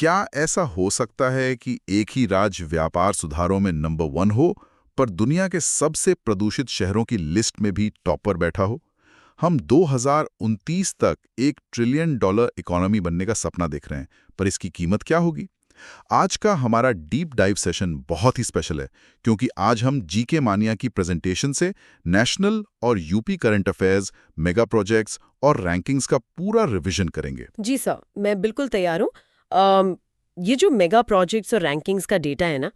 क्या ऐसा हो सकता है कि एक ही राज्य व्यापार सुधारों में नंबर 1 हो, पर दुनिया के सबसे प्रदूषित शहरों की लिस्ट में भी टॉप पर बैठा हो? हम 2029 तक $1 ट्रिलियन इकोनॉमी बनने का सपना देख रहे हैं, पर इसकी कीमत क्या होगी? आज का हमारा डीप डाइव सेशन बहुत ही स्पेशल है, क्योंकि आज हम जीके मानिया की प्रेजेंटेशन से नेशनल और UP current affairs, mega projects और रैंकिंग्स का पूरा रिवीजन करेंगे। जी सर, मैं बिल्कुल तैयार हूँ। ये जो मेगा प्रोजेक्ट्स और रैंकिंग्स का डेटा है ना,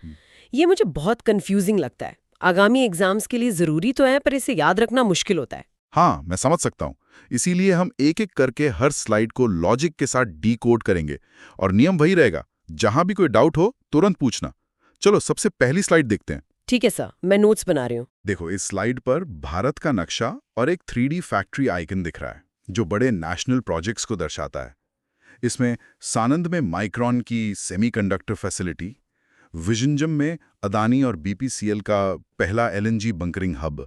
ये मुझे बहुत कंफ्यूजिंग लगता है। आगामी एग्जाम्स के लिए ज़रूरी तो है, पर इसे याद रखना मुश्किल होता है। हाँ, मैं समझ सकता हूँ। इसीलिए हम एक एक करके हर स्लाइड को लॉजिक के साथ डीकोड करेंगे, और नियम वही रहेगा, जहां भी कोई डाउट हो तुरंत पूछना। चलो सबसे पहली स्लाइड देखते हैं। ठीक है सर, मैं नोट्स बना रही हूँ। देखो, इस स्लाइड पर भारत का नक्शा और एक 3D फैक्ट्री आइकन दिख रहा है, जो बड़े नेशनल प्रोजेक्ट्स को दर्शाता है। इसमें सानंद में माइक्रॉन की सेमीकंडक्टर फैसिलिटी, विजनजम में अदानी और बीपीसीएल का पहला एलएनजी बंकरिंग हब,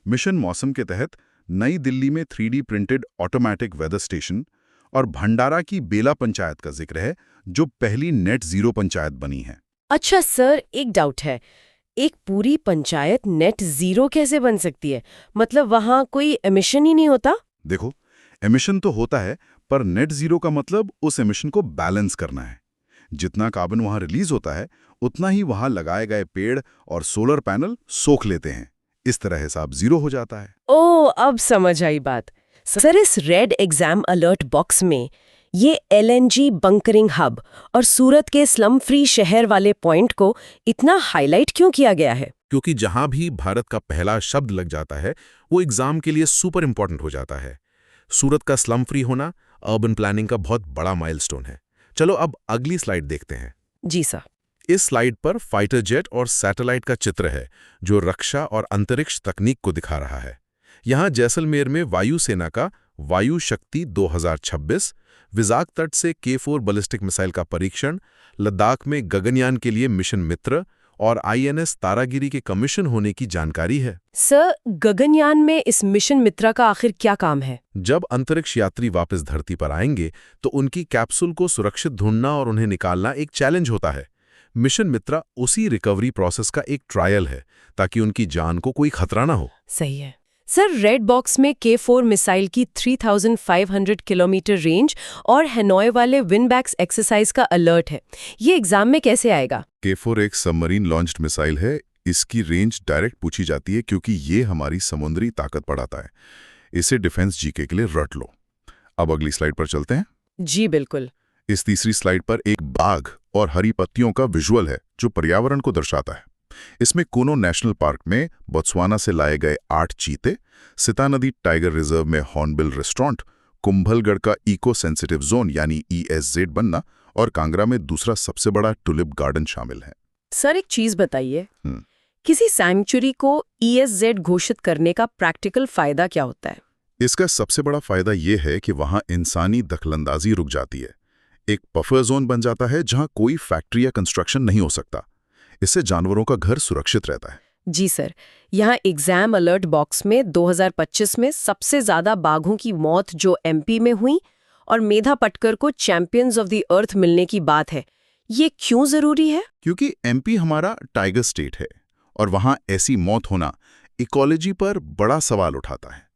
मिशन मौसम के तहत नई दिल्ली में 3D printed automatic weather station, और भंडारा की बेला पंचायत का जिक्र है, जो पहली नेट जीरो पंचायत बनी है। अच्छा सर, एक डाउट है। एक पूरी पंचायत नेट ज़ीरो कैसे बन सकती है? मतलब वहाँ कोई एमिशन ही नहीं होता? देखो, एमिशन तो होता है, पर नेट जीरो का मतलब उस एमिशन को बैलेंस करना है। जितना कार्बन वहां रिलीज होता है, उतना ही वहां लगाए गए पेड़ और सोलर पैनल सोख लेते हैं। इस तरह हिसाब जीरो हो जाता है। ओह, अब समझ आई बात। सर, इस रेड एग्जाम अलर्ट बॉक्स में ये एलएनजी बंकरिंग हब और सूरत के स्लम फ्री शहर वाले पॉइंट को इतना हाईलाइट क्यों किया गया है? क्योंकि जहां भी भारत का पहला शब्द लग जाता है, वो एग्जाम के लिए सुपर इंपॉर्टेंट हो जाता है। सूरत का स्लम फ्री होना अर्बन प्लानिंग का बहुत बड़ा माइलस्टोन है। चलो अब अगली स्लाइड देखते हैं। जी सर। इस स्लाइड पर फाइटर जेट और सैटेलाइट का चित्र है, जो रक्षा और अंतरिक्ष तकनीक को दिखा रहा है। यहाँ जैसलमेर में वायुसेना का वायु शक्ति 2026, विजाक तट से K4 बैलिस्टिक मिसाइल का परीक्षण, लद्दाख में गगनयान के लिए मिशन मित्र और INS तारागिरी के कमीशन होने की जानकारी है। सर, गगनयान में इस मिशन मित्रा का आखिर क्या काम है? जब अंतरिक्ष यात्री वापस धरती पर आएंगे, तो उनकी कैप्सूल को सुरक्षित ढूंढना और उन्हें निकालना एक चैलेंज होता है। मिशन मित्रा उसी रिकवरी प्रोसेस का एक ट्रायल है, ताकि उनकी जान को कोई खतरा ना हो। सही है। सर, रेड बॉक्स में K4 मिसाइल की 3500 किलोमीटर रेंज और हैनोई वाले विनबैक्स एक्सरसाइज का अलर्ट है। ये एग्जाम में कैसे आएगा? K4 एक सबमरीन लॉन्च्ड मिसाइल है। इसकी रेंज डायरेक्ट पूछी जाती है, क्योंकि ये हमारी समुद्री ताकत बढ़ाता है। इसे डिफेंस जीके के लिए रट लो। अब अगली स्लाइड पर चलते हैं। जी बिल्कुल। इस तीसरी स्लाइड पर एक बाघ और हरी पत्तियों का विजुअल है, जो पर्यावरण को दर्शाता है। इसमें कोनो नेशनल पार्क में बोत्सवाना से लाए गए 8 चीते, सिता नदी टाइगर रिजर्व में हॉर्नबिल रेस्टोरेंट, कुंभलगढ़ का इको सेंसिटिव जोन यानी ESZ बनना, और कांगड़ा में दूसरा सबसे बड़ा टुलिप गार्डन शामिल है। सर, एक चीज बताइए, किसी सैंक्चुरी को ESZ घोषित करने का प्रैक्टिकल फायदा क्या होता है? इसका सबसे बड़ा फायदा यह है कि वहां इंसानी दखलंदाजी रुक जाती है। एक बफर जोन बन जाता है, जहां कोई फैक्ट्री या कंस्ट्रक्शन नहीं हो सकता। इससे जानवरों का घर सुरक्षित रहता है। जी सर, यहाँ एग्जाम अलर्ट बॉक्स में 2025 में सबसे ज्यादा बाघों की मौत जो MP में हुई और मेधा पटकर को चैंपियंस ऑफ द अर्थ मिलने की बात है, ये क्यों जरूरी है? क्योंकि MP हमारा टाइगर स्टेट है, और वहां ऐसी मौत होना इकोलॉजी पर बड़ा सवाल उठाता है।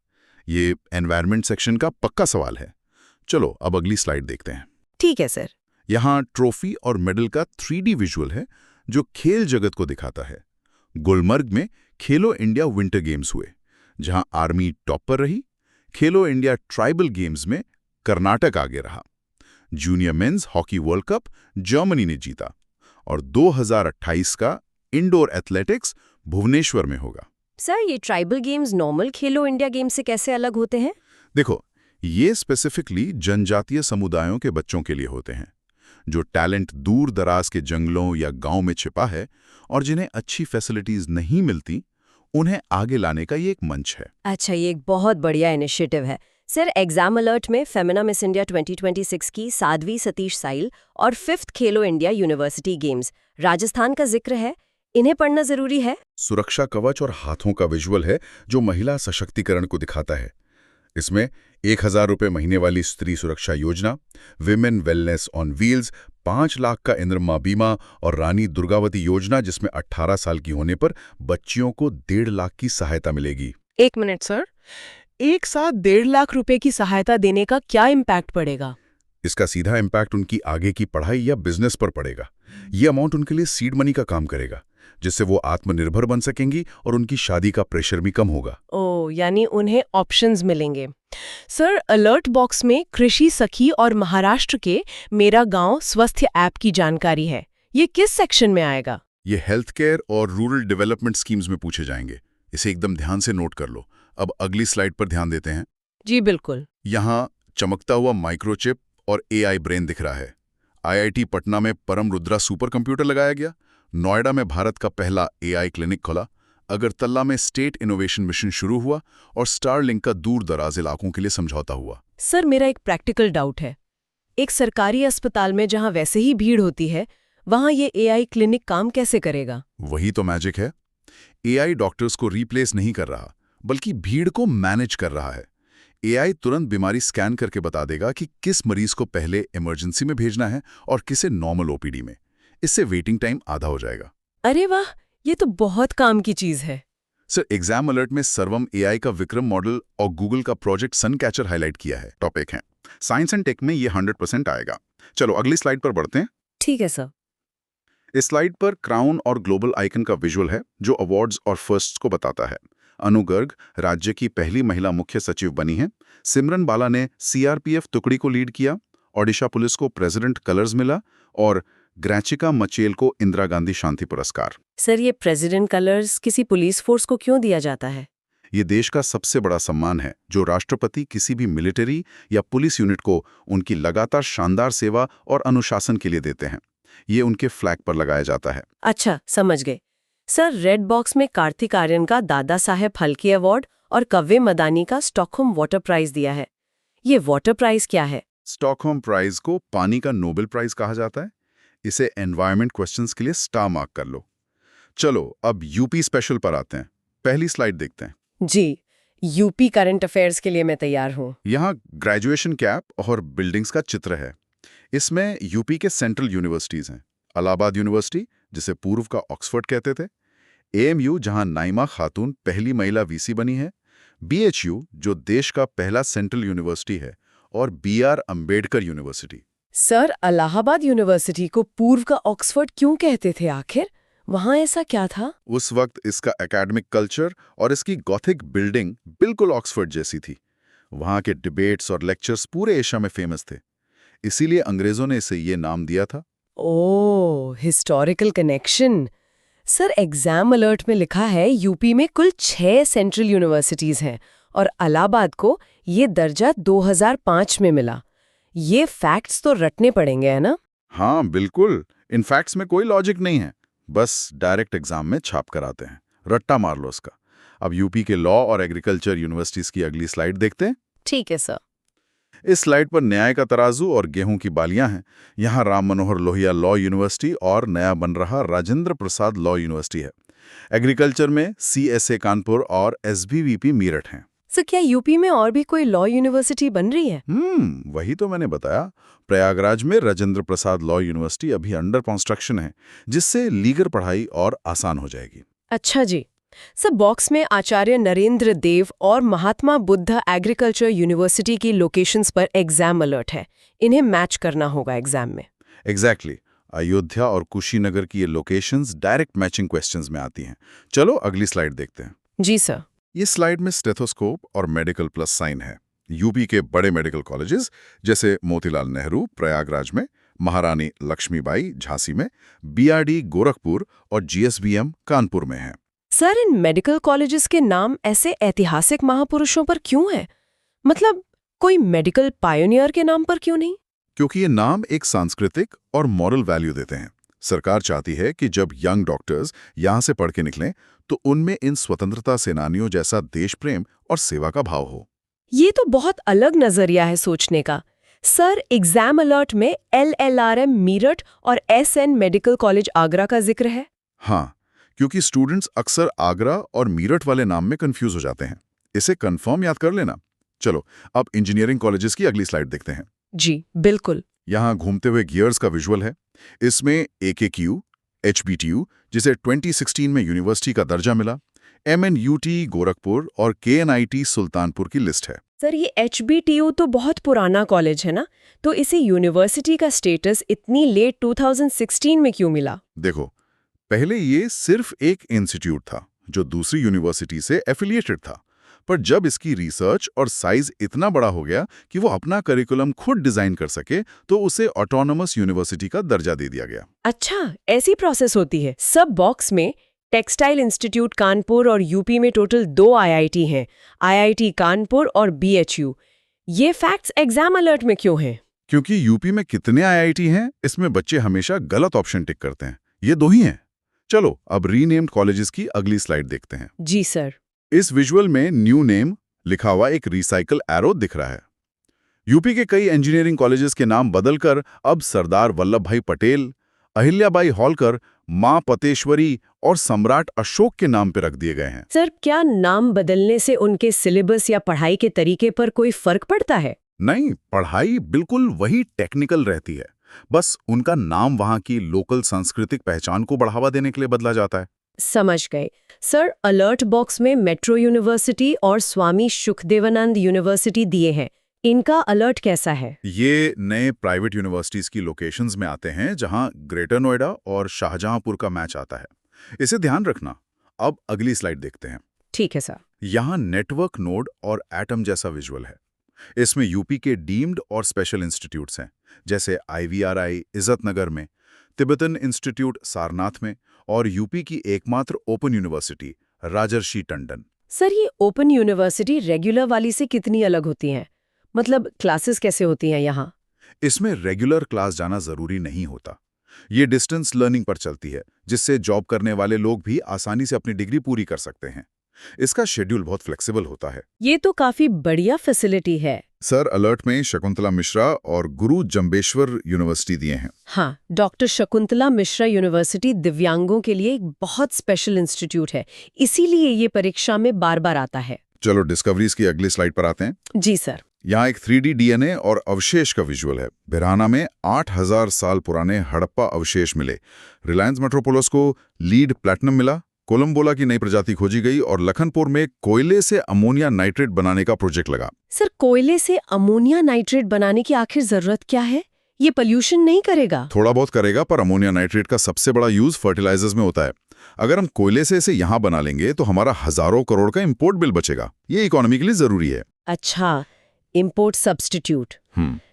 ये एनवायरनमेंट सेक्शन का पक्का सवाल है। चलो अब अगली स्लाइड देखते हैं। ठीक है सर। यहाँ ट्रॉफी और मेडल का 3D विजुअल है, जो खेल जगत को दिखाता है। गुलमर्ग में खेलो इंडिया विंटर गेम्स हुए, जहां आर्मी टॉप पर रही। खेलो इंडिया ट्राइबल गेम्स में कर्नाटक आगे रहा। Junior men's hockey world cup Germany ने जीता, और 2028 का इंडोर एथलेटिक्स भुवनेश्वर में होगा। सर, ये ट्राइबल गेम्स नॉर्मल खेलो इंडिया गेम्स से कैसे अलग होते हैं? देखो, ये स्पेसिफिकली जनजातीय समुदायों के बच्चों के लिए होते हैं, जो टैलेंट दूर दराज के जंगलों या गांव में छिपा है, और जिन्हें अच्छी फैसिलिटीज नहीं मिलती, उन्हें आगे लाने का ये एक मंच है। अच्छा, ये एक बहुत बढ़िया इनिशिएटिव है। सर, एग्जाम अलर्ट में फेमिना मिस इंडिया 2026 की साध्वी सतीश साइल और 5th खेलो इंडिया यूनिवर्सिटी गेम्स राजस्थान का जिक्र है। इन्हें पढ़ना जरूरी है। सुरक्षा कवच और हाथों का विजुअल है, जो महिला सशक्तिकरण को दिखाता है। इसमें 1,000 रुपये महीने वाली स्त्री सुरक्षा योजना, women wellness on wheels, 5 lakh का इंद्रमा बीमा और रानी दुर्गावती योजना जिसमें 18 साल की होने पर बच्चियों को 1.5 लाख की सहायता मिलेगी। एक मिनट सर, एक साथ 1.5 लाख रुपए की सहायता देने का क्या इम्पैक्ट पड़ेगा? इसका सीधा इम्पैक्ट उनकी आगे की पढ़ाई या बिजनेस पर पड़ेगा। ये अमाउंट उनके लिए सीड मनी का काम करेगा, जिससे वो आत्मनिर्भर बन सकेंगी और उनकी शादी का प्रेशर भी कम होगा। ओह, यानी उन्हें ऑप्शंस मिलेंगे। सर, अलर्ट बॉक्स में कृषि सखी और महाराष्ट्र के मेरा गांव स्वस्थ ऐप की जानकारी है। ये किस सेक्शन में आएगा? ये हेल्थ केयर और रूरल डेवलपमेंट स्कीम्स में पूछे जाएंगे। इसे एकदम ध्यान से नोट कर लो। अब अगली स्लाइड पर ध्यान देते हैं। जी बिल्कुल। यहाँ चमकता हुआ माइक्रोचिप और AI ब्रेन दिख रहा है। IIT पटना में परम रुद्रा सुपर कंप्यूटर लगाया गया, नोएडा में भारत का पहला AI क्लिनिक खुला, अगरतला में स्टेट इनोवेशन मिशन शुरू हुआ और स्टारलिंक का दूर दराज इलाकों के लिए समझौता हुआ। सर, मेरा एक प्रैक्टिकल डाउट है। एक सरकारी अस्पताल में जहां वैसे ही भीड़ होती है, वहां ये AI क्लिनिक काम कैसे करेगा? वही तो मैजिक है। AI डॉक्टर्स को रिप्लेस नहीं कर रहा, बल्कि भीड़ को मैनेज कर रहा है। AI तुरंत बीमारी स्कैन करके बता देगा कि किस मरीज को पहले इमरजेंसी में भेजना है और किसे नॉर्मल OPD में। इससे वेटिंग टाइम आधा हो जाएगा। अरे वाह, ये तो बहुत काम की चीज है। सर, एग्जाम अलर्ट में सर्वम AI का विक्रम मॉडल और गूगल का प्रोजेक्ट सन कैचर हाईलाइट किया है। टॉपिक है साइंस एंड टेक में ये 100% आएगा। चलो अगली स्लाइड पर बढ़ते हैं। ठीक है सर। इस स्लाइड पर क्राउन और ग्लोबल आइकन का विजुअल है जो अवार्ड्स और फर्स्ट्स को बताता है। अनु गर्ग राज्य की पहली महिला मुख्य सचिव बनी है। सिमरन बाला ने CRPF टुकड़ी को लीड किया। ओडिशा पुलिस को प्रेसिडेंट कलर्स मिला और ग्रैचिका मचेल को इंदिरा गांधी शांति पुरस्कार। सर, ये प्रेसिडेंट कलर्स किसी पुलिस फोर्स को क्यों दिया जाता है? ये देश का सबसे बड़ा सम्मान है जो राष्ट्रपति किसी भी मिलिट्री या पुलिस यूनिट को उनकी लगातार शानदार सेवा और अनुशासन के लिए देते हैं। ये उनके फ्लैग पर लगाया जाता है। अच्छा, समझ गए। सर, रेड बॉक्स में कार्तिक आर्यन का दादा साहेब फाल्के अवार्ड और कव्वे मदानी का स्टॉकहोम वाटर प्राइज दिया है। ये वाटर प्राइज क्या है? स्टॉकहोम प्राइज को पानी का नोबेल प्राइज कहा जाता है। इसे एनवायरमेंट क्वेश्चंस के लिए स्टार मार्क कर लो। चलो अब यूपी स्पेशल पर आते हैं। पहली स्लाइड देखते हैं। जी, यूपी करंट अफेयर्स के लिए मैं तैयार हूँ। यहाँ ग्रेजुएशन कैप और बिल्डिंग्स का चित्र है। इसमें यूपी के सेंट्रल यूनिवर्सिटीज हैं। इलाहाबाद यूनिवर्सिटी, जिसे पूर्व का ऑक्सफोर्ड कहते थे, AMU जहां नाइमा खातून पहली महिला VC बनी है, BHU जो देश का पहला सेंट्रल यूनिवर्सिटी है, और BR Ambedkar university. Sir, Allahabad university को पूर्व का ऑक्सफोर्ड क्यों कहते थे आखिर? वहाँ ऐसा क्या था? उस वक्त इसका एकेडमिक कल्चर और इसकी गॉथिक बिल्डिंग बिल्कुल ऑक्सफोर्ड जैसी थी। वहाँ के डिबेट्स और लेक्चर्स पूरे एशिया में फेमस थे, इसीलिए अंग्रेजों ने इसे ये नाम दिया था। Oh, historical connection. Sir, exam alert में लिखा है यूपी में कुल 6 सेंट्रल यूनिवर्सिटीज हैं और इलाहाबाद को ये दर्जा 2005 में मिला। ये फैक्ट्स तो रटने पड़ेंगे, है ना? हाँ बिल्कुल, इन फैक्ट्स में कोई लॉजिक नहीं है, बस डायरेक्ट एग्जाम में छाप कर आते हैं। रट्टा मार लो उसका। अब यूपी के लॉ और एग्रीकल्चर यूनिवर्सिटीज की अगली स्लाइड देखते हैं। ठीक है सर। इस स्लाइड पर न्याय का तराजू और गेहूं की बालियां हैं। यहाँ राम मनोहर लोहिया लॉ यूनिवर्सिटी और नया बन रहा राजेंद्र प्रसाद लॉ यूनिवर्सिटी है। एग्रीकल्चर में CSA कानपुर और SBVP मीरठ हैं। सर, क्या यूपी में और भी कोई लॉ यूनिवर्सिटी बन रही है? वही तो मैंने बताया। प्रयागराज में राजेंद्र प्रसाद लॉ यूनिवर्सिटी अभी अंडर कंस्ट्रक्शन है, जिससे लीगल पढ़ाई और आसान हो जाएगी। अच्छा जी। सर, बॉक्स में आचार्य नरेंद्र देव और महात्मा बुद्ध एग्रीकल्चर यूनिवर्सिटी की लोकेशंस पर एग्जाम अलर्ट है। इन्हें मैच करना होगा एग्जाम में। एग्जैक्टली। अयोध्या और कुशीनगर की ये लोकेशंस डायरेक्ट मैचिंग क्वेश्चंस में आती हैं। चलो अगली स्लाइड देखते हैं। जी सर। ये स्लाइड में स्टेथोस्कोप और मेडिकल प्लस साइन है। यूपी के बड़े मेडिकल कॉलेजेस जैसे मोतीलाल नेहरू प्रयागराज में, महारानी लक्ष्मीबाई झांसी में, BRD गोरखपुर और GSBM कानपुर में है। सर, इन मेडिकल कॉलेजेस के नाम ऐसे ऐतिहासिक महापुरुषों पर क्यों है? मतलब कोई मेडिकल पायोनियर के नाम पर क्यों नहीं? क्योंकि ये नाम एक सांस्कृतिक और मॉरल वैल्यू देते हैं। सरकार चाहती है कि जब यंग डॉक्टर्स यहाँ से पढ़ के निकलें तो उनमें इन स्वतंत्रता सेनानियों जैसा देश प्रेम और सेवा का भाव हो। ये तो बहुत अलग नजरिया है सोचने का। सर, एग्जाम अलर्ट में LLRM मीरठ और SN मेडिकल कॉलेज आगरा का जिक्र है। हाँ, क्योंकि स्टूडेंट्स अक्सर आगरा और मीरठ वाले नाम में कंफ्यूज हो जाते हैं। इसे कंफर्म याद कर लेना। चलो अब इंजीनियरिंग कॉलेजेस की अगली स्लाइड देखते हैं। जी बिल्कुल। यहाँ घूमते हुए गियर्स का विजुअल है। इसमें AKQ, HBTU, जिसे 2016 में यूनिवर्सिटी का दर्जा मिला, MNUT गोरखपुर और KNIT सुल्तानपुर की लिस्ट है। सर ये HBTU तो बहुत पुराना कॉलेज है ना, तो इसे यूनिवर्सिटी का स्टेटस इतनी लेट 2016 में क्यों मिला? देखो, पहले ये सिर्फ एक इंस्टीट्यूट था जो दूसरी यूनिवर्सिटी से एफिलिएटेड था, पर जब इसकी रिसर्च और साइज इतना बड़ा हो गया कि वो अपना करिकुलम खुद डिजाइन कर सके, तो उसे ऑटोनोमस यूनिवर्सिटी का दर्जा दे दिया गया। अच्छा, ऐसी प्रोसेस होती है। सब बॉक्स में टेक्सटाइल इंस्टीट्यूट कानपुर और यूपी में टोटल 2 IIT हैं, IIT कानपुर और BHU। ये फैक्ट्स एग्जाम अलर्ट में क्यों हैं? क्योंकि यूपी में कितने IIT हैं, इसमें बच्चे हमेशा गलत ऑप्शन टिक करते हैं। ये 2 ही हैं। चलो अब रीनेम्ड कॉलेजेस की अगली स्लाइड देखते हैं। जी सर। इस विजुअल में न्यू नेम लिखा हुआ एक रिसाइकल एरो दिख रहा है। यूपी के कई इंजीनियरिंग कॉलेजेस के नाम बदलकर अब सरदार वल्लभ भाई पटेल, अहिल्याबाई होलकर, मां पतेश्वरी और सम्राट अशोक के नाम पे रख दिए गए हैं। सर क्या नाम बदलने से उनके सिलेबस या पढ़ाई के तरीके पर कोई फर्क पड़ता है? नहीं, पढ़ाई बिल्कुल वही टेक्निकल रहती है, बस उनका नाम वहां की लोकल सांस्कृतिक पहचान को बढ़ावा देने के लिए बदला जाता है। समझ गए। सर अलर्ट बॉक्स में मेट्रो यूनिवर्सिटी और स्वामी सुखदेवानंद यूनिवर्सिटी दिए हैं, इनका अलर्ट कैसा है? ये नए प्राइवेट यूनिवर्सिटीज की लोकेशंस में आते हैं जहां ग्रेटर नोएडा और शाहजहांपुर का मैच आता है। इसे ध्यान रखना। अब अगली स्लाइड देखते हैं। ठीक है सर। यहाँ नेटवर्क नोड और एटम जैसा विजुअल है। इसमें यूपी के डीम्ड और स्पेशल इंस्टीट्यूट्स हैं, जैसे IVRI इज्जतनगर में, तिब्बतन इंस्टीट्यूट सारनाथ में और यूपी की एकमात्र ओपन यूनिवर्सिटी राजर्षि टंडन। सर ये ओपन यूनिवर्सिटी रेगुलर वाली से कितनी अलग होती हैं? मतलब क्लासेस कैसे होती हैं यहाँ? इसमें रेगुलर क्लास जाना जरूरी नहीं होता। ये डिस्टेंस लर्निंग पर चलती है, जिससे जॉब करने वाले लोग भी आसानी से अपनी डिग्री पूरी कर सकते हैं। इसका शेड्यूल बहुत फ्लेक्सिबल होता है। ये तो काफी बढ़िया फैसिलिटी है। सर अलर्ट में शकुंतला मिश्रा और गुरु जम्बेश्वर यूनिवर्सिटी दिए हैं। हाँ, डॉक्टर शकुंतला मिश्रा यूनिवर्सिटी दिव्यांगों के लिए एक बहुत स्पेशल इंस्टीट्यूट है, इसीलिए ये परीक्षा में बार-बार आता है। चलो डिस्कवरीज की अगली स्लाइड पर आते हैं। जी सर। यहाँ एक 3D DNA और अवशेष का विजुअल है। बिरहाना में 8000 साल पुराने हड़प्पा अवशेष मिले। रिलायंस मेट्रोपोलिस को लीड प्लैटिनम मिला। कोलंबोला की नई प्रजाति खोजी गई और लखनपुर में कोयले से अमोनिया नाइट्रेट बनाने का प्रोजेक्ट लगा। सर कोयले से अमोनिया नाइट्रेट बनाने की आखिर जरूरत क्या है? ये पोल्यूशन नहीं करेगा? थोड़ा बहुत करेगा, पर अमोनिया नाइट्रेट का सबसे बड़ा यूज फर्टिलाइजर्स में होता है। अगर हम कोयले से इसे यहाँ बना लेंगे तो हमारा हजारों करोड़ का इंपोर्ट बिल बचेगा। ये इकोनॉमी के लिए जरूरी है। अच्छा, import substitute.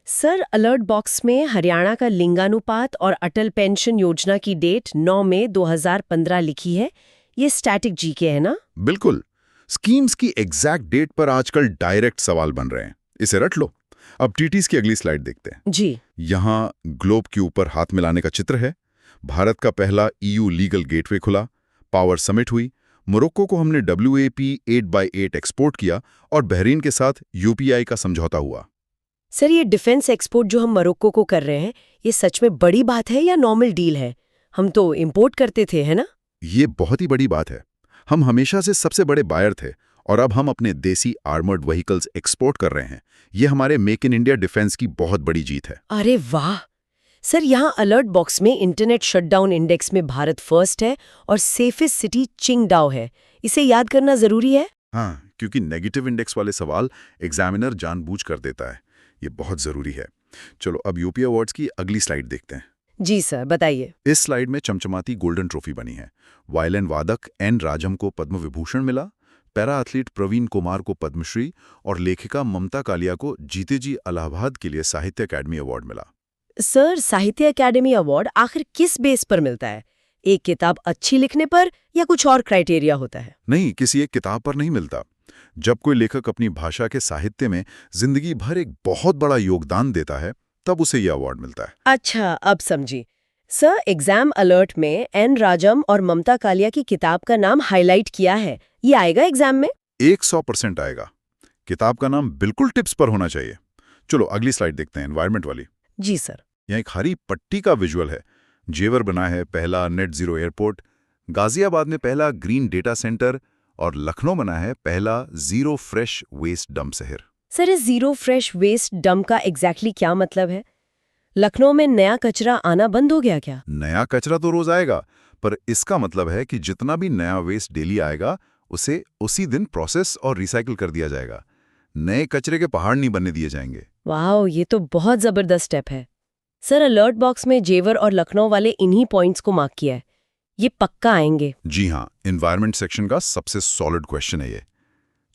Sir alert box में हरियाणा का लिंगानुपात और अटल पेंशन योजना की डेट 9 मई 2015 लिखी है। ये स्टैटिक जीके है ना? बिल्कुल। स्कीम्स की एग्जैक्ट डेट पर आजकल डायरेक्ट सवाल बन रहे हैं, इसे रट लो। अब टीटीज की अगली स्लाइड देखते हैं। जी। यहाँ ग्लोब के ऊपर हाथ मिलाने का चित्र है। भारत का पहला EU लीगल गेटवे खुला, पावर समिट हुई, मोरक्को को हमने WAP 8x8 एक्सपोर्ट किया और बहरीन के साथ UPI का समझौता हुआ। सर ये डिफेंस एक्सपोर्ट जो हम मोरक्को को कर रहे हैं, ये सच में बड़ी बात है या नॉर्मल डील है? हम तो इंपोर्ट करते थे, है ना? ये बहुत ही बड़ी बात है। हम हमेशा से सबसे बड़े बायर थे और अब हम अपने देसी आर्मर्ड व्हीकल्स एक्सपोर्ट कर रहे हैं। ये हमारे मेक इन इंडिया डिफेंस की बहुत बड़ी जीत है। अरे वाह! सर यहाँ अलर्ट बॉक्स में इंटरनेट शटडाउन इंडेक्स में भारत फर्स्ट है और सेफेस्ट सिटी चिंगडाओ है। इसे याद करना जरूरी है? हाँ, क्योंकि नेगेटिव इंडेक्स वाले सवाल एग्जामिनर जानबूझ कर देता है। ये बहुत जरूरी है। चलो अब यूपी अवार्ड्स की अगली स्लाइड देखते हैं। जी सर, बताइए। इस स्लाइड में चमचमाती गोल्डन ट्रॉफी बनी है। वायलिन वादक N राजम को पद्म विभूषण मिला, पैरा एथलीट प्रवीण कुमार को पद्मश्री और लेखिका ममता कालिया को जीते जी इलाहाबाद के लिए साहित्य अकादमी अवार्ड मिला। सर साहित्य अकादमी अवार्ड आखिर किस बेस पर मिलता है? एक किताब अच्छी लिखने पर या कुछ और क्राइटेरिया होता है? नहीं, किसी एक किताब पर नहीं मिलता। जब कोई लेखक अपनी भाषा के साहित्य में जिंदगी भर एक बहुत बड़ा योगदान देता है, तब उसे यह अवार्ड मिलता है। अच्छा, अब समझी। सर एग्जाम अलर्ट में N राजम और ममता कालिया की किताब का नाम हाईलाइट किया है। ये आएगा एग्जाम में? 100% आएगा। किताब का नाम बिल्कुल टिप्स पर होना चाहिए। चलो अगली स्लाइड देखते हैं, एनवायरमेंट वाली। जी सर। यहाँ एक हरी पट्टी का विजुअल है। जेवर बना है पहला नेट जीरो एयरपोर्ट, गाजियाबाद में पहला ग्रीन डेटा सेंटर और लखनऊ बना है पहला जीरो फ्रेश वेस्ट डंप शहर। सर, इस जीरो फ्रेश वेस्ट डंप का एग्जैक्टली क्या मतलब है? लखनऊ में नया कचरा आना बंद हो गया क्या? नया कचरा तो रोज आएगा, पर इसका मतलब है कि जितना भी नया वेस्ट डेली आएगा उसे उसी दिन प्रोसेस और रिसाइकिल कर दिया जाएगा। नए कचरे के पहाड़ नहीं बनने दिए जाएंगे। वाह, ये तो बहुत जबरदस्त स्टेप है। सर, अलर्ट बॉक्स में जेवर और लखनऊ वाले इन्हीं पॉइंट्स को मार्क किया है। ये पक्का आएंगे। जी हाँ, एनवायरनमेंट सेक्शन का सबसे सॉलिड क्वेश्चन है ये।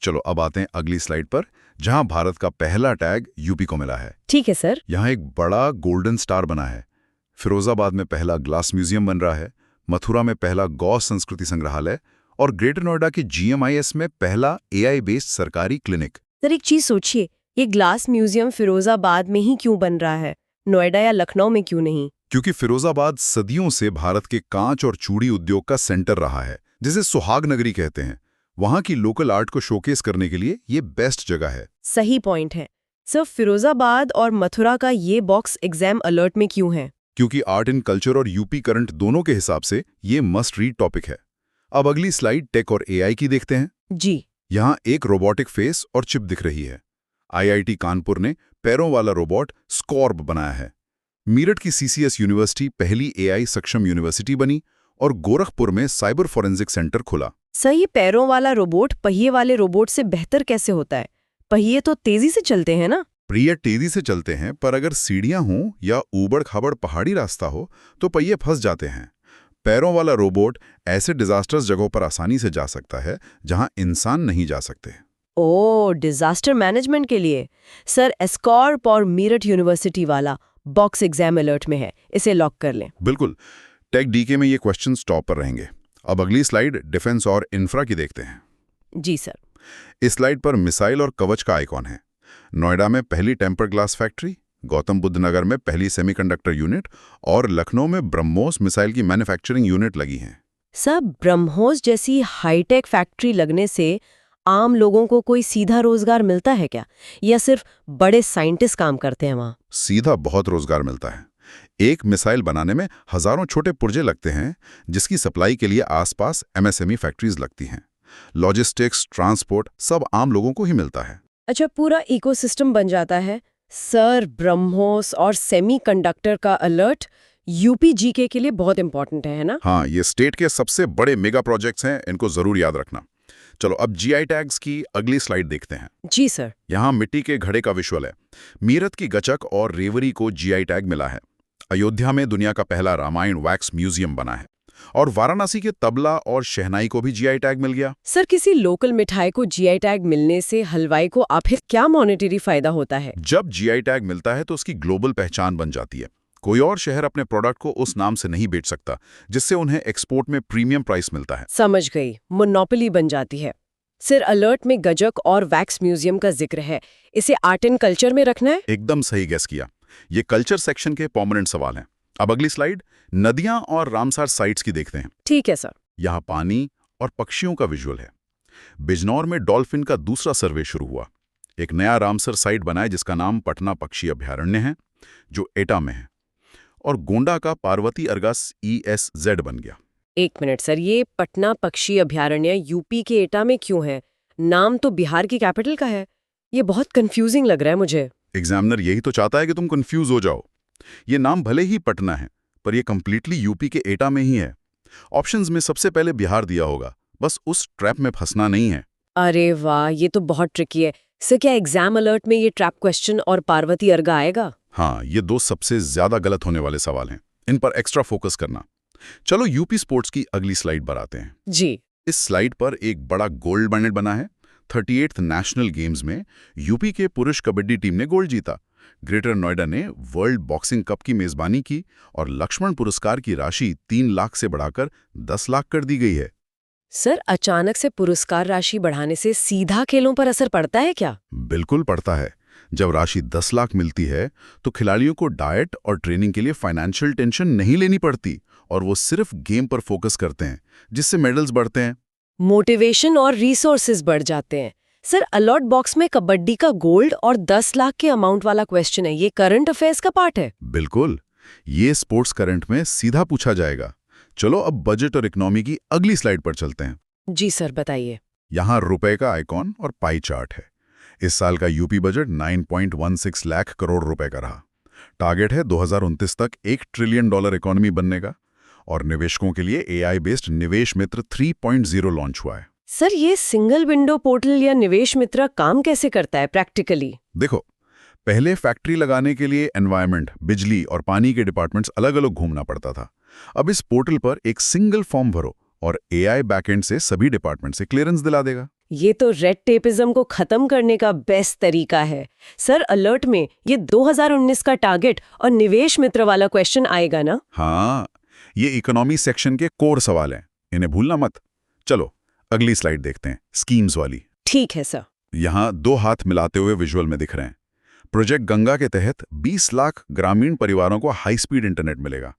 चलो अब आते हैं अगली स्लाइड पर, जहां भारत का पहला टैग यूपी को मिला है। ठीक है सर। यहाँ एक बड़ा गोल्डन स्टार बना है। फिरोजाबाद में पहला ग्लास म्यूजियम बन रहा है, मथुरा में पहला गौ संस्कृति संग्रहालय और ग्रेटर नोएडा के GMIS में पहला AI बेस्ड सरकारी क्लिनिक। सर, एक चीज सोचिए, ये ग्लास म्यूजियम फिरोजाबाद में ही क्यों बन रहा है, नोएडा या लखनऊ में क्यों नहीं? क्योंकि फिरोजाबाद सदियों से भारत के कांच और चूड़ी उद्योग का सेंटर रहा है, जिसे सुहाग नगरी कहते हैं। वहां की लोकल आर्ट को शोकेस करने के लिए ये बेस्ट जगह है। सही पॉइंट है। सर, फिरोजाबाद और मथुरा का ये बॉक्स एग्जाम अलर्ट में क्यों है? क्योंकि आर्ट एंड कल्चर और यूपी करंट दोनों के हिसाब से ये मस्ट रीड टॉपिक है। अब अगली स्लाइड टेक और AI की देखते हैं। जी। यहाँ एक रोबोटिक फेस और चिप दिख रही है। IIT कानपुर ने पैरों वाला रोबोट स्कॉर्ब बनाया है। मीरठ की CCS यूनिवर्सिटी पहली AI सक्षम यूनिवर्सिटी बनी और गोरखपुर में साइबर फॉरेंसिक सेंटर खुला। सही, पैरों वाला रोबोट पहिए वाले रोबोट से बेहतर कैसे होता है? पहिए तो तेजी से चलते हैं ना? पहिए तेजी से चलते हैं, पर अगर सीढ़ियां हों या ऊबड़ खाबड़ पहाड़ी रास्ता हो तो पहिए फंस जाते हैं। पैरों वाला रोबोट ऐसे डिजास्टर्स जगहों पर आसानी से जा सकता है जहां इंसान नहीं जा सकते। ओ, डिजास्टर मैनेजमेंट के लिए। सर, एस्कॉर्प और मीरठ यूनिवर्सिटी वाला बॉक्स एग्जाम अलर्ट में है, इसे लॉक कर लें। बिल्कुल, टेक DK में ये क्वेश्चन टॉप पर रहेंगे। अब अगली स्लाइड डिफेंस और इंफ्रा की देखते हैं। जी सर। इस स्लाइड पर मिसाइल और कवच का आइकॉन है। नोएडा में पहली temper glass factory, Gautam Buddh Nagar में पहली सेमीकंडक्टर यूनिट और लखनऊ में ब्रह्मोस मिसाइल की मैन्युफैक्चरिंग यूनिट लगी हैं। सब ब्रह्मोस जैसी हाईटेक फैक्ट्री लगने से आम लोगों को कोई सीधा रोजगार मिलता है क्या, या सिर्फ बड़े साइंटिस्ट काम करते हैं वहाँ? सीधा बहुत रोजगार मिलता है। एक मिसाइल बनाने में हजारों छोटे पुर्जे लगते हैं, जिसकी सप्लाई के लिए आसपास MSME फैक्ट्रीज लगती हैं। लॉजिस्टिक्स, ट्रांसपोर्ट सब आम लोगों को ही मिलता है। अच्छा, पूरा इकोसिस्टम बन जाता है। सर, ब्रह्मोस और सेमीकंडक्टर का अलर्ट यूपी GK के लिए बहुत इंपॉर्टेंट है ना? हाँ, ये स्टेट के सबसे बड़े मेगा प्रोजेक्ट्स हैं, इनको जरूर याद रखना। चलो अब GI टैग्स की अगली स्लाइड देखते हैं। जी सर। यहाँ मिट्टी के घड़े का विजुअल है। मीरठ की गचक और रेवरी को GI टैग मिला है। अयोध्या में दुनिया का पहला रामायण वैक्स म्यूजियम बना है और वाराणसी के तबला और शहनाई को भी GI टैग मिल गया। सर, किसी लोकल मिठाई को GI टैग मिलने से हलवाई को आखिर क्या मॉनेटरी फायदा होता है? जब GI टैग मिलता है तो उसकी ग्लोबल पहचान बन जाती है। कोई और शहर अपने प्रोडक्ट को उस नाम से नहीं बेच सकता, जिससे उन्हें एक्सपोर्ट में प्रीमियम प्राइस मिलता है। समझ गई, मोनोपोली बन जाती है। सर, अलर्ट में गजक और वैक्स म्यूजियम का जिक्र है, इसे आर्ट एंड कल्चर में रखना है? एकदम सही गेस किया। ये कल्चर सेक्शन के परमानेंट सवाल हैं। अब अगली स्लाइड नदियां और रामसार साइट्स की देखते हैं। ठीक है सर। यहाँ पानी और पक्षियों का विजुअल है। बिजनौर में डॉल्फिन का दूसरा सर्वे शुरू हुआ। एक नया रामसर साइट बना है जिसका नाम पटना पक्षी अभयारण्य है, जो एटा में है। और गोंडा का पार्वती अर्गास ESZ बन गया। एक मिनट सर, ये पटना पक्षी अभयारण्य यूपी के एटा में क्यों है? नाम तो बिहार की कैपिटल का है। ये बहुत कंफ्यूजिंग लग रहा है मुझे। एग्जामिनर यही तो चाहता है कि तुम कंफ्यूज हो जाओ। ये नाम भले ही पटना है, पर ये कंप्लीटली यूपी के एटा में ही है। ऑप्शंस में सबसे पहले बिहार दिया होगा, बस उस ट्रैप में फंसना नहीं है। अरे वाह, ये तो बहुत ट्रिकी है। सर, क्या एग्जाम अलर्ट में ये ट्रैप क्वेश्चन और पार्वती अर्गा आएगा? हाँ, ये दो सबसे ज्यादा गलत होने वाले सवाल हैं। इन पर एक्स्ट्रा फोकस करना। चलो यूपी स्पोर्ट्स की अगली स्लाइड पर आते हैं। जी। इस स्लाइड पर एक बड़ा गोल्ड मेडल बना है। 38th नेशनल गेम्स में यूपी के पुरुष कबड्डी टीम ने गोल्ड जीता। ग्रेटर नोएडा ने वर्ल्ड बॉक्सिंग कप की मेजबानी की और लक्ष्मण पुरस्कार की राशि 3 लाख से बढ़ाकर 10 लाख कर दी गई है। सर, अचानक से पुरस्कार राशि बढ़ाने से सीधा खेलों पर असर पड़ता है क्या? बिल्कुल पड़ता है। जब राशि 10 लाख मिलती है तो खिलाड़ियों को डाइट और ट्रेनिंग के लिए फाइनेंशियल टेंशन नहीं लेनी पड़ती और वो सिर्फ गेम पर फोकस करते हैं, जिससे मेडल्स बढ़ते हैं। मोटिवेशन और रिसोर्सेज बढ़ जाते हैं। सर, अलॉट बॉक्स में कबड्डी का गोल्ड और 10 लाख के अमाउंट वाला क्वेश्चन है, ये करंट अफेयर्स का पार्ट है? बिल्कुल, ये स्पोर्ट्स करंट में सीधा पूछा जाएगा। चलो अब बजट और इकोनॉमी की अगली स्लाइड पर चलते हैं। जी सर, बताइए। यहाँ रुपए का आइकॉन और पाई चार्ट है। इस साल का यूपी बजट 9.16 लाख करोड़ रुपए का रहा। टारगेट है 2029 तक $1 ट्रिलियन इकोनॉमी बनने का, और निवेशकों के लिए AI बेस्ड निवेश मित्र 3.0 लॉन्च हुआ है। सर, ये सिंगल विंडो पोर्टल या निवेश मित्र काम कैसे करता है प्रैक्टिकली? देखो, पहले फैक्ट्री लगाने के लिए एनवायरनमेंट, बिजली और पानी के डिपार्टमेंट्स अलग-अलग घूमना पड़ता था। अब इस पोर्टल पर एक सिंगल फॉर्म भरो और AI बैकएंड से सभी डिपार्टमेंट से क्लियरेंस दिला देगा। ये तो रेड टेपिज्म को खत्म करने का बेस्ट तरीका है। सर, अलर्ट में ये 2019 का टारगेट और निवेश मित्र वाला क्वेश्चन आएगा ना? हाँ, ये इकोनॉमी सेक्शन के कोर सवाल हैं, इन्हें भूलना मत। चलो अगली स्लाइड देखते हैं, स्कीम्स वाली। ठीक है सर। यहाँ 2 हाथ मिलाते हुए विजुअल में दिख रहे हैं। प्रोजेक्ट गंगा के तहत 20 लाख ग्रामीण परिवारों को हाई स्पीड इंटरनेट मिलेगा।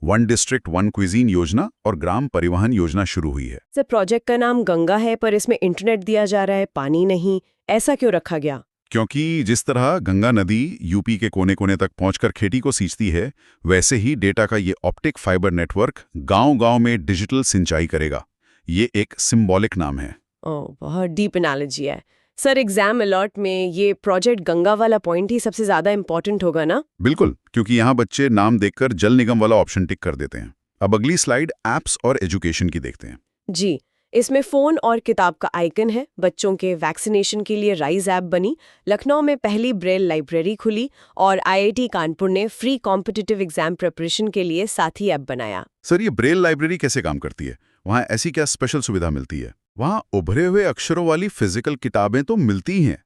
1 डिस्ट्रिक्ट 1 क्विजीन योजना और ग्राम परिवहन योजना शुरू हुई है। सर, प्रोजेक्ट का नाम गंगा है पर इसमें इंटरनेट दिया जा रहा है, पानी नहीं। ऐसा क्यों रखा गया? क्योंकि जिस तरह गंगा नदी यूपी के कोने-कोने तक पहुंचकर खेती को सींचती है, वैसे ही डेटा का ये ऑप्टिक फाइबर नेटवर्क गांव-गांव में डिजिटल सिंचाई करेगा। ये एक सिंबॉलिक नाम है। ओह, बहुत डीप एनालॉजी है। सर, एग्जाम अलर्ट में ये प्रोजेक्ट गंगा वाला पॉइंट ही सबसे ज्यादा इंपॉर्टेंट होगा ना? बिल्कुल, क्योंकि यहाँ बच्चे नाम देखकर जल निगम वाला ऑप्शन टिक कर देते हैं। अब अगली स्लाइड ऐप्स और एजुकेशन की देखते हैं। जी, इसमें फोन और किताब का आइकन है। बच्चों के वैक्सीनेशन के लिए राइज ऐप बनी, लखनऊ में पहली ब्रेल लाइब्रेरी खुली और IIT कानपुर ने फ्री कॉम्पिटिटिव एग्जाम प्रिपरेशन के लिए साथी ऐप बनाया। सर, ये ब्रेल लाइब्रेरी कैसे काम करती है? वहाँ ऐसी क्या स्पेशल सुविधा मिलती है? वहाँ उभरे हुए अक्षरों वाली फिजिकल किताबें तो मिलती ही हैं,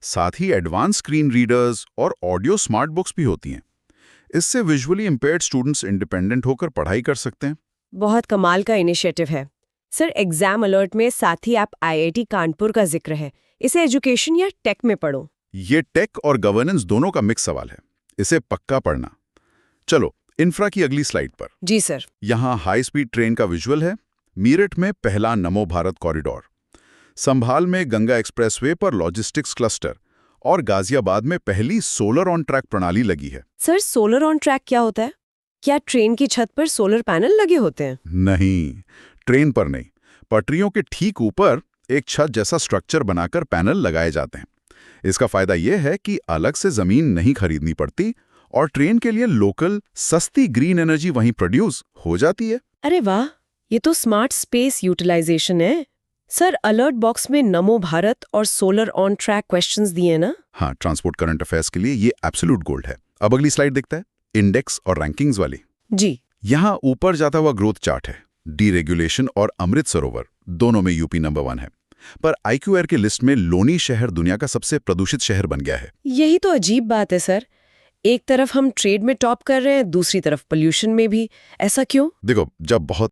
साथ ही एडवांस स्क्रीन रीडर्स और ऑडियो स्मार्ट बुक्स भी होती हैं। इससे विजुअली इंपेयर्ड स्टूडेंट्स इंडिपेंडेंट होकर पढ़ाई कर सकते हैं। बहुत कमाल का इनिशिएटिव है। सर, एग्जाम अलर्ट में साथी ऐप IIT कानपुर का जिक्र है। इसे एजुकेशन या टेक में पढ़ो? ये टेक और गवर्नेंस दोनों का मिक्स सवाल है, इसे पक्का पढ़ना। चलो इंफ्रा की अगली स्लाइड पर। जी सर। यहाँ हाई स्पीड ट्रेन का विजुअल है। मीरठ में पहला नमो भारत कॉरिडोर, संभाल में गंगा एक्सप्रेसवे पर लॉजिस्टिक्स क्लस्टर और गाजियाबाद में पहली सोलर ऑन ट्रैक प्रणाली लगी है। सर, सोलर ऑन ट्रैक क्या होता है? क्या ट्रेन की छत पर सोलर पैनल लगे होते हैं? नहीं, ट्रेन पर नहीं, पटरियों के ठीक ऊपर एक छत जैसा स्ट्रक्चर बनाकर पैनल लगाए जाते हैं। इसका फायदा यह है कि अलग से जमीन नहीं खरीदनी पड़ती और ट्रेन के लिए लोकल सस्ती ग्रीन एनर्जी वहीं प्रोड्यूस हो जाती है। अरे वाह, ये तो स्मार्ट स्पेस यूटिलाइजेशन है। सर, अलर्ट बॉक्स में नमो भारत और सोलर ऑन ट्रैक क्वेश्चंस दिए ना? हाँ, ट्रांसपोर्ट करंट अफेयर्स के लिए ये एब्सोल्यूट गोल्ड है। अब अगली स्लाइड देखता है, इंडेक्स और रैंकिंग्स वाली। जी। यहाँ ऊपर जाता हुआ ग्रोथ चार्ट है। डीरेगुलेशन और अमृत सरोवर दोनों में यूपी नंबर 1 है, पर IQAir की लिस्ट में लोनी शहर दुनिया का सबसे प्रदूषित शहर बन गया है। यही तो अजीब बात है सर। एक तरफ हम ट्रेड में टॉप कर रहे हैं, दूसरी तरफ पोल्यूशन में भी। ऐसा क्यों? देखो, जब बहुत